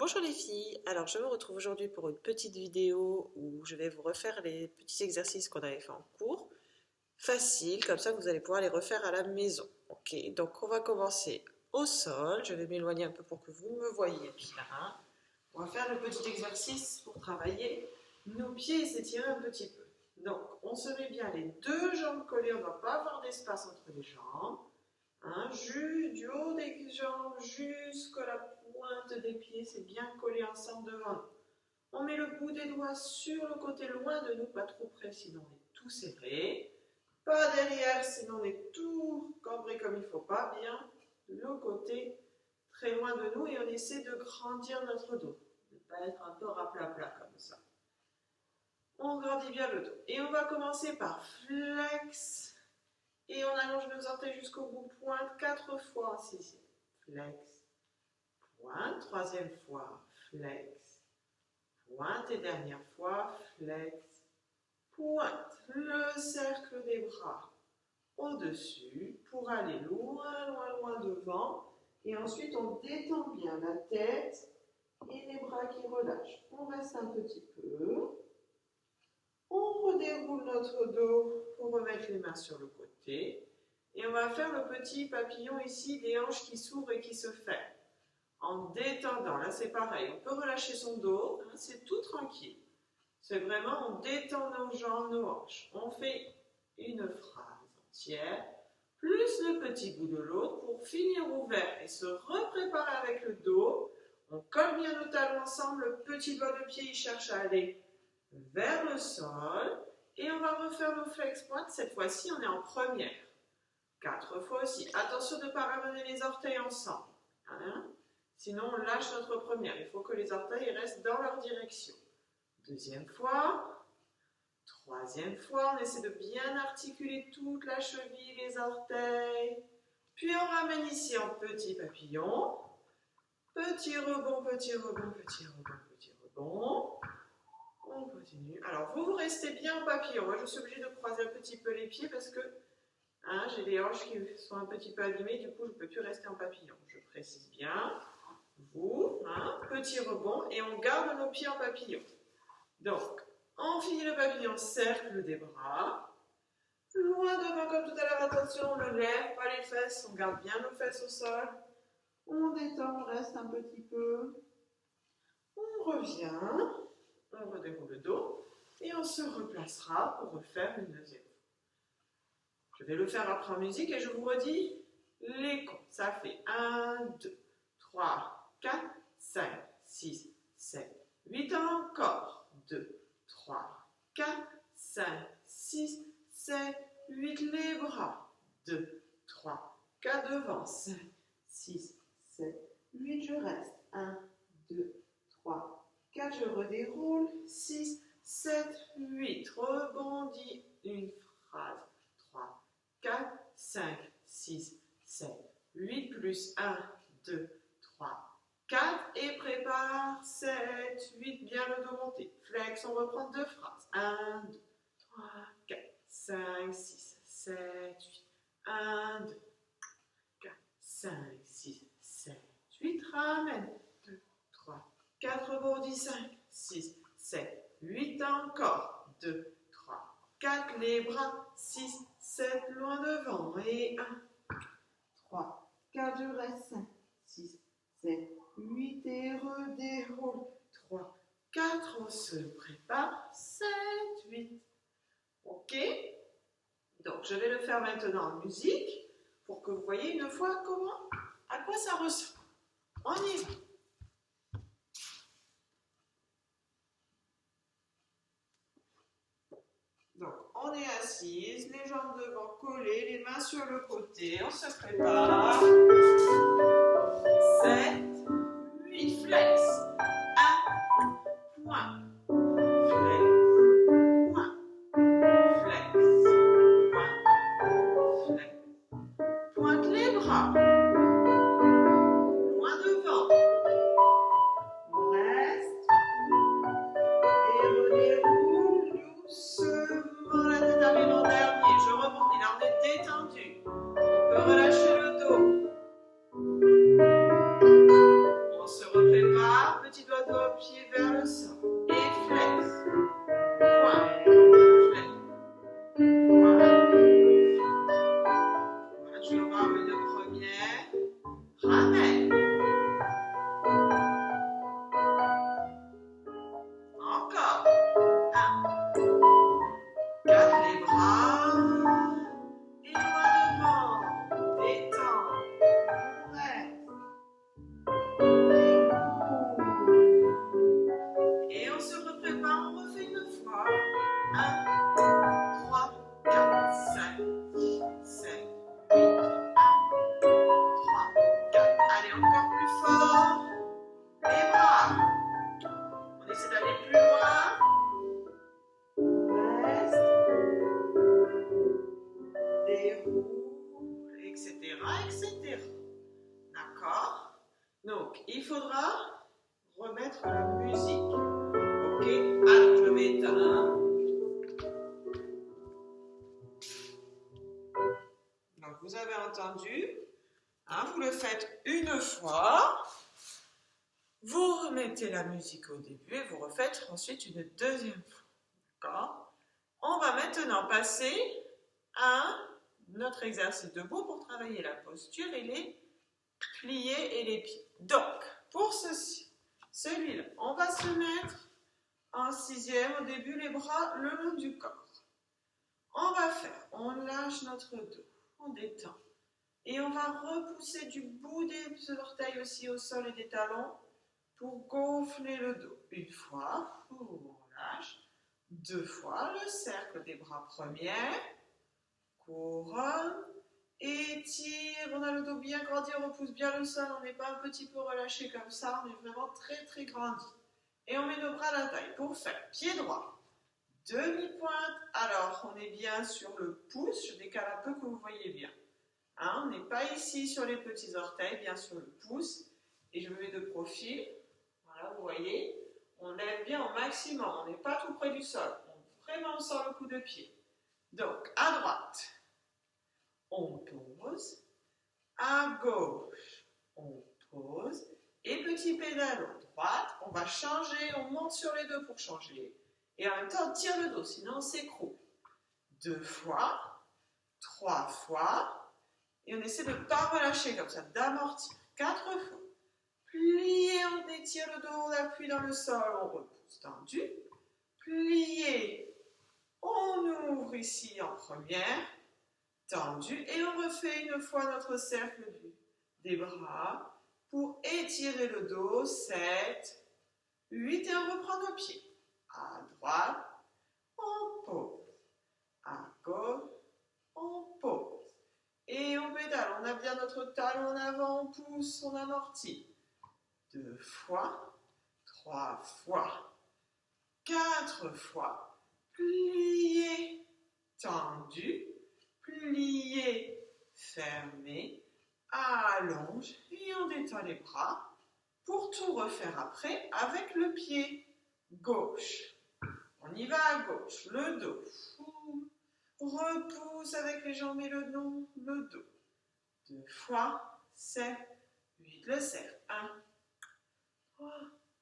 Bonjour les filles, alors je me retrouve aujourd'hui pour une petite vidéo où je vais vous refaire les petits exercices qu'on avait fait en cours. Facile, comme ça vous allez pouvoir les refaire à la maison. Ok, donc on va commencer au sol, je vais m'éloigner un peu pour que vous me voyez bien. On va faire le petit exercice pour travailler nos pieds et s'étirer un petit peu. Donc on se met bien les deux jambes collées, on ne doit pas avoir d'espace entre les jambes. Du haut des jambes jusqu'à la pointe des pieds, c'est bien collé ensemble devant nous. On met le bout des doigts sur le côté loin de nous, pas trop près sinon on est tout serré. Pas derrière sinon on est tout cambré comme il ne faut pas, bien le côté très loin de nous et on essaie de grandir notre dos. Ne pas être encore à plat comme ça. On grandit bien le dos. Et on va commencer par flex. Et on allonge nos orteils jusqu'au bout, pointe 4 fois en sixième. Flex, pointe, troisième fois, flex, pointe et dernière fois, flex, pointe. Le cercle des bras au-dessus pour aller loin, loin, loin devant. Et ensuite, on détend bien la tête et les bras qui relâchent. On reste un petit peu. On redéroule notre dos pour remettre les mains sur le côté. Et on va faire le petit papillon ici, des hanches qui s'ouvrent et qui se ferment. En détendant, là c'est pareil, on peut relâcher son dos, c'est tout tranquille. C'est vraiment, on détend nos jambes, nos hanches. On fait une phrase entière, plus le petit bout de l'autre pour finir ouvert et se repréparer avec le dos. On colle bien nos talons ensemble, le petit doigt de pied il cherche à aller vers le sol. Et on va refaire nos flex pointes, cette fois-ci on est en première. 4 fois aussi. Attention de ne pas ramener les orteils ensemble. Sinon, on lâche notre première. Il faut que les orteils restent dans leur direction. Deuxième fois. Troisième fois. On essaie de bien articuler toute la cheville, les orteils. Puis on ramène ici en petit papillon. Petit rebond, petit rebond, petit rebond, petit rebond. On continue. Alors, vous restez bien en papillon. Moi, je suis obligée de croiser un petit peu les pieds parce que j'ai les hanches qui sont un petit peu abîmées, du coup je ne peux plus rester en papillon. Je précise bien. Vous, petit rebond, et on garde nos pieds en papillon. Donc, on finit le papillon, cercle des bras. Loin devant comme tout à l'heure, attention, on ne lève pas les fesses, on garde bien nos fesses au sol. On détend, on reste un petit peu. On revient, on redéroule le dos, et on se replacera pour refaire une deuxième. Je vais le faire après en musique et je vous redis les comptes. Ça fait 1, 2, 3, 4, 5, 6, 7, 8 encore. 2, 3, 4, 5, 6, 7, 8. Les bras. 2, 3, 4 devant. 5, 6, 7, 8. Je reste. 1, 2, 3, 4. Je redéroule. 6, 7, 8. Rebondis. Une phrase. 3, 4, 5, 6, 7, 8, plus 1, 2, 3, 4, et prépare 7, 8, bien le dos monté. Flex, on reprend deux phrases. 1, 2, 3, 4, 5, 6, 7, 8. 1, 2, 4, 5, 6, 7, 8. Ramène. 2, 3, 4, rebondis. 5, 6, 7, 8 encore. 2, 3, 4, les bras. 6, 7, loin devant. Et 1, 3, 4, je reste. 5, 6, 7, 8 et redéroule. 3, 4, on se prépare. 7, 8. Ok? Donc, je vais le faire maintenant en musique pour que vous voyez une fois à quoi ça ressemble. On y va. Donc, on est assise, les jambes devant collées, les mains sur le côté, on se prépare. 7, 8, flex. 1, point. Flex, point. Flex, point. Flex. Pointe les bras. Loin devant. On reste. Et redéroule doucement. La tête arrive en dernier. Je rebondis. Là, on est détendu. On peut relâcher le dos. bras, petit doigt de pied vers le sol. Et flex. Point. Flex. Point. Voilà, je vais voir une première. Ramène. Encore. 1. Garde les bras. Et loin devant. Détends. On reste. Et on se reprépare, on refait une fois. 1, 3, 4, 5, 7, 8. 1, 3, 4. Allez, encore plus fort. Les bras. On essaie d'aller plus loin. Reste. Déroule, etc., etc. D'accord? Donc, il faudra remettre la musique. Ok? Alors, je vais éteindre. Donc, vous avez entendu. Hein, vous le faites une fois. Vous remettez la musique au début et vous refaites ensuite une deuxième fois. D'accord? On va maintenant passer à notre exercice debout pour travailler la posture et les pliés et les pieds. Donc, pour ceci, celui-là, on va se mettre en sixième au début, les bras le long du corps. On va faire, on lâche notre dos, on détend. Et on va repousser du bout des orteils aussi au sol et des talons pour gonfler le dos. Une fois, on lâche. Deux fois, le cercle des bras première, couronne, étire, on a le dos bien grandi, on repousse bien le sol, on n'est pas un petit peu relâché comme ça, on est vraiment très très grandi. Et on met nos bras à la taille pour faire pied droit, demi-pointe, alors on est bien sur le pouce, je décale un peu que vous voyez bien. Hein, on n'est pas ici sur les petits orteils, bien sur le pouce, et je me mets de profil, voilà vous voyez, on lève bien au maximum, on n'est pas tout près du sol, vraiment on sort le coup de pied. Donc à droite, on pose, à gauche, on pose, et petit pédalo, droite, on va changer, on monte sur les deux pour changer, et en même temps on tire le dos, sinon on s'écroule. Deux fois, trois fois, et on essaie de ne pas relâcher comme ça, d'amortir. Quatre fois, plier, on étire le dos, on appuie dans le sol, on repousse tendu, plier, on ouvre ici en première, tendu, et on refait une fois notre cercle des bras pour étirer le dos, 7, 8, et on reprend nos pieds. À droite, on pose, à gauche, on pose. Et on pédale, on a bien notre talon en avant, on pousse, on amortit. Deux fois, trois fois, quatre fois, plié, tendu, plié, fermé, allonge et on détend les bras pour tout refaire après avec le pied gauche. On y va à gauche, le dos, repousse avec les jambes et le dos. Deux fois, 7, 8, le cercle. 1, 3,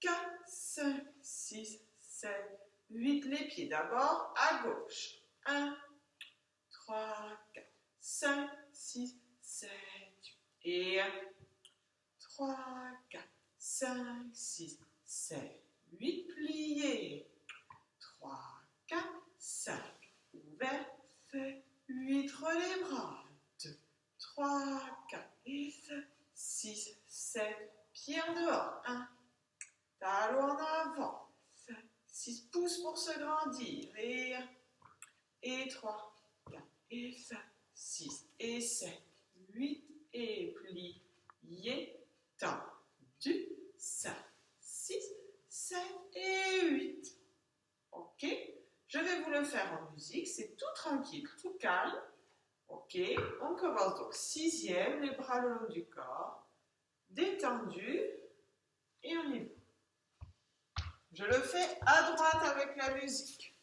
4, 5, 6, 7, 8, les pieds d'abord à gauche. 1, 3, 4, 5, 6, 7, 8. Et 3, 4, 5, 6, 7, 8, pliés. 3, 4, 5, ouvert, 7, 8, relais bras. 2, 3, 4, et 5, 6, 7, pieds en dehors. 1, talon en avant. 5, 6, pouces pour se grandir. Et 3, 4, et 5, 6, et 7, 8, et plié, tendu, 5, 6, 7 et 8. Ok? Je vais vous le faire en musique, c'est tout tranquille, tout calme. Ok? On commence donc sixième, les bras le long du corps, détendu, et on y va. Je le fais à droite avec la musique.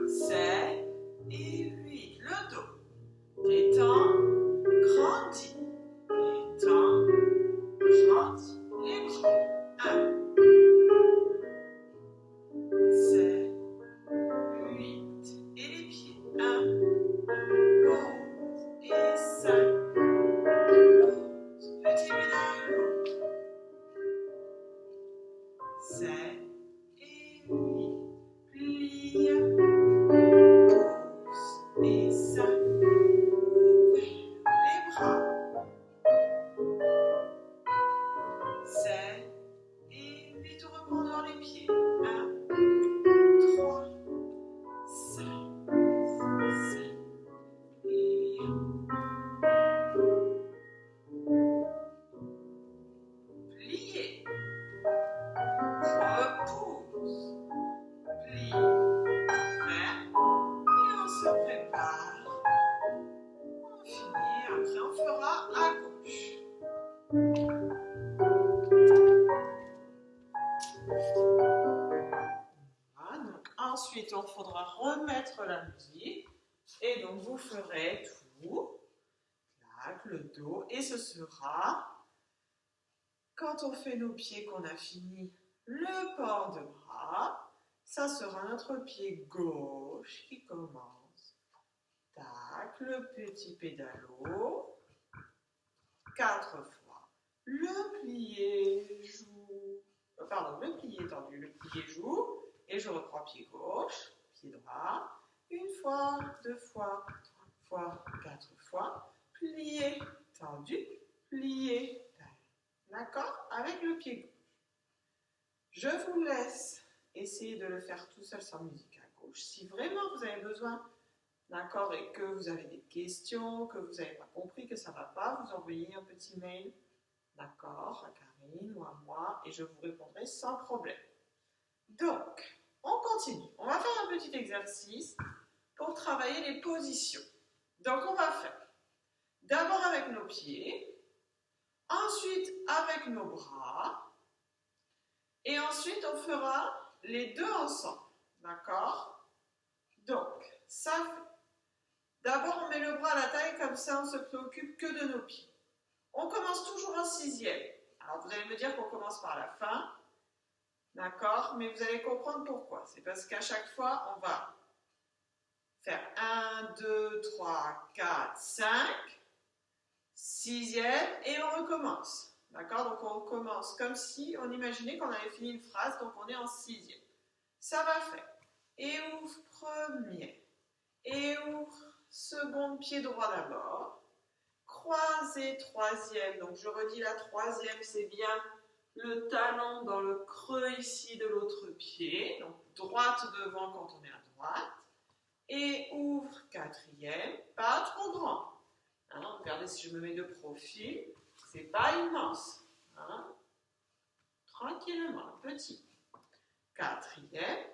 7 et 8, le dos. Détend, ensuite, il faudra remettre la musique. Et donc, vous ferez tout, clac, le dos, et ce sera, quand on fait nos pieds, qu'on a fini le port de bras, ça sera notre pied gauche qui commence. Tac, le petit pédalo, 4 fois. Le plié joue, pardon, le plié tendu, le plié joue, et je reprends pied gauche, pied droit, 1 fois, 2 fois, 3 fois, 4 fois, plié, tendu, plié, d'accord, avec le pied gauche. Je vous laisse essayer de le faire tout seul sans musique à gauche. Si vraiment vous avez besoin, d'accord, et que vous avez des questions, que vous n'avez pas compris, que ça ne va pas, vous envoyez un petit mail, d'accord, à Karine ou à moi, et je vous répondrai sans problème. Donc, on continue. On va faire un petit exercice pour travailler les positions. Donc, on va faire d'abord avec nos pieds, ensuite avec nos bras, et ensuite on fera les deux ensemble, d'accord? Donc, ça fait. D'abord, on met le bras à la taille, comme ça on ne se préoccupe que de nos pieds. On commence toujours en 6e. Alors, vous allez me dire qu'on commence par la fin, d'accord? Mais vous allez comprendre pourquoi. C'est parce qu'à chaque fois, on va faire 1, 2, 3, 4, 5, 6e, et on recommence. D'accord? Donc, on commence comme si on imaginait qu'on avait fini une phrase, donc on est en 6e. Ça va faire. Et ouvre premier. Et ouvre second pied droit d'abord. Croisé 3e. Donc, je redis la 3e, c'est bien le talon dans le creux ici de l'autre pied. Donc, droite devant quand on est à droite. Et ouvre 4e. Pas trop grand. Hein, regardez si je me mets de profil. C'est pas immense. Hein? Tranquillement, petit. 4e.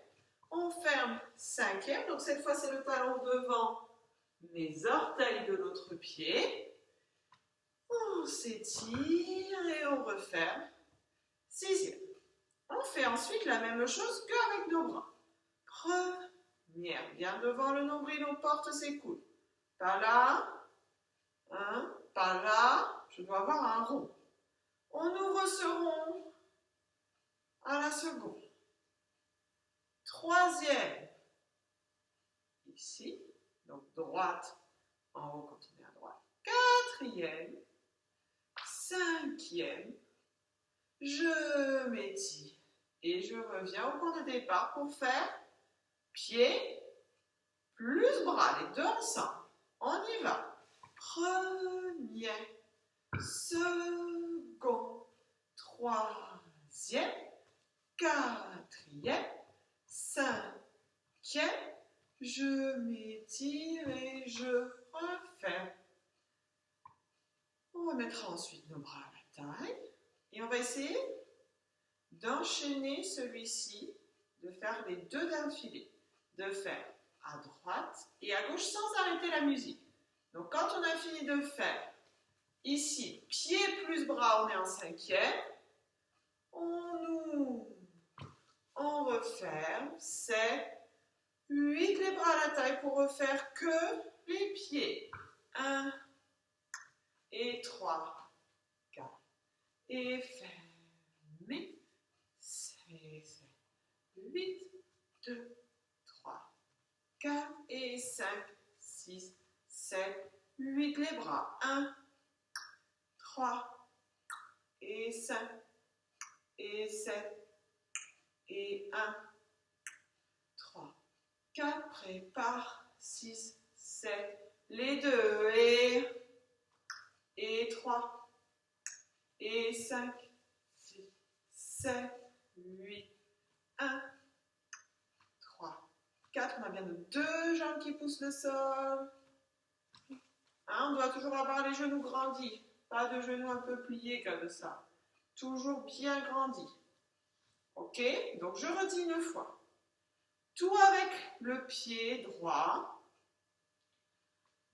On ferme 5e. Donc cette fois, c'est le talon devant, mes orteils de l'autre pied. On s'étire et on referme. 6e. On fait ensuite la même chose qu'avec nos bras. Première. Bien devant le nombril, on porte ses coudes. Par là. Hein, par là, je dois avoir un rond. On ouvre ce rond à la seconde. 3e, ici, donc droite en haut quand on est à droite. 4e, 5e, je m'étire et je reviens au point de départ pour faire pied plus bras, les deux ensemble. On y va. Premier, second, 3e, 4e, 5e, je m'étire et je referme. On remettra ensuite nos bras à la taille et on va essayer d'enchaîner celui-ci, de faire les deux d'affilée, de faire à droite et à gauche sans arrêter la musique. Donc quand on a fini de faire ici, pied plus bras, on est en 5e, on ouvre, on referme, 7, 8, les bras à la taille pour refaire que les pieds. 1 et 3, 4, et fermez, 6, 7, 8, 2, 3, 4 et 5, 6, 7, 8, les bras. 1, 3, et 5, et 7, et 1, 3, 4, prépare, 6, 7, les deux, et 3, et 5, 6, 7, 8, 1, 3, 4, on a bien nos deux jambes qui poussent le sol. Hein, on doit toujours avoir les genoux grandis, pas de genoux un peu pliés comme ça. Toujours bien grandis. Ok? Donc je redis une fois. Tout avec le pied droit.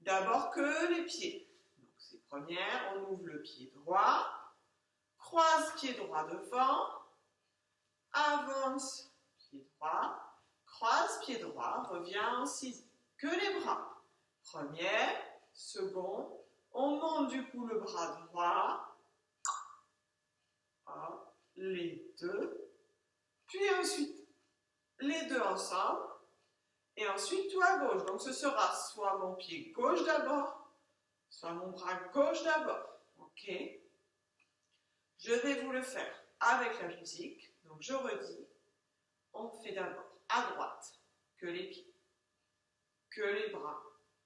D'abord que les pieds. Donc c'est première, on ouvre le pied droit, croise pied droit devant, avance pied droit, Croise, pied droit, reviens en 6. Que les bras. Premier, second, on monte du coup le bras droit. Les deux. Puis ensuite, les deux ensemble. Et ensuite, tout à gauche. Donc, ce sera soit mon pied gauche d'abord, soit mon bras gauche d'abord. OK? Je vais vous le faire avec la musique. Donc, je redis. On fait d'abord à droite, que les pieds, que les bras,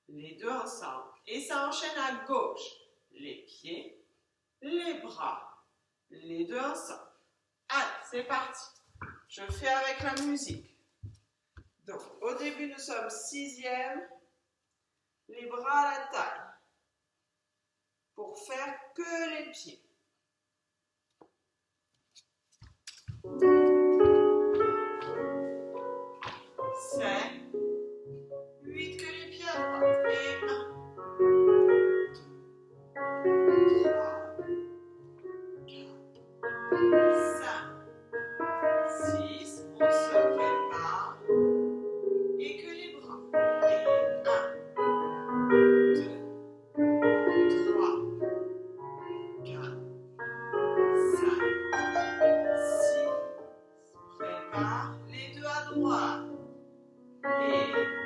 les deux ensemble. Et ça enchaîne à gauche. Les pieds, les bras, les deux ensemble. Allez, c'est parti. Je fais avec la musique. Donc, au début, nous sommes 6e, les bras à la taille, pour faire que les pieds. 7, 8, que les pieds à droite. Et 1, 2, 3, 4, 5, 6, on se prépare. Et que les bras. Et 1, 2, 3, 4, 5, 6. Prépare les deux à droite. Et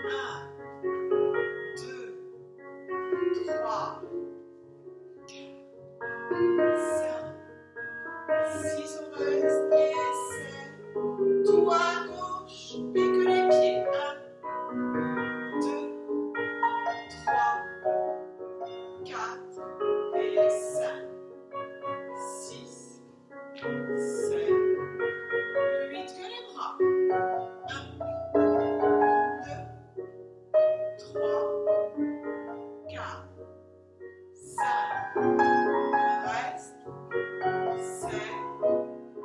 1, 2, 3, 4, 5, 6. On reste et 7. Tout à gauche. Et que les pieds. 1, 2, 3, 4 et 5, 6, 7, 8, que les bras. 1, 2, 3, 4, 5, on reste, 7,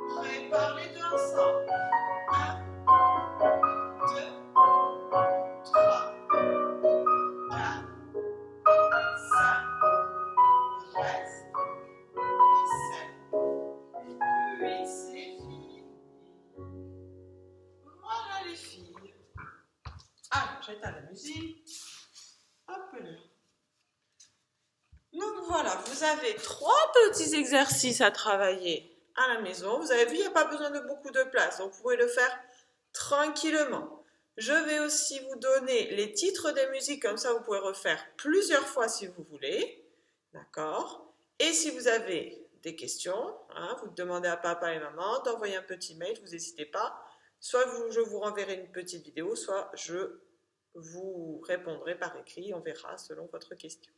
prépare les deux ensemble. 1, 2, 3, 4, 5, reste, 7, 8, c'est fini. Voilà les filles. Ah, j'éteins la musique. Hop là. Donc voilà, vous avez 3 petits exercices à travailler à la maison. Vous avez vu, il n'y a pas besoin de beaucoup de place, donc vous pouvez le faire tranquillement. Je vais aussi vous donner les titres des musiques, comme ça vous pouvez refaire plusieurs fois si vous voulez. D'accord? Et si vous avez des questions, vous demandez à papa et maman d'envoyer un petit mail, vous n'hésitez pas. Soit je vous renverrai une petite vidéo, soit je vous répondrai par écrit, on verra selon votre question.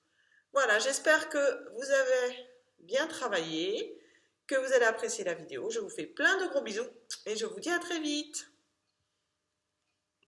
Voilà, j'espère que vous avez bien travaillé, que vous allez apprécier la vidéo. Je vous fais plein de gros bisous et je vous dis à très vite.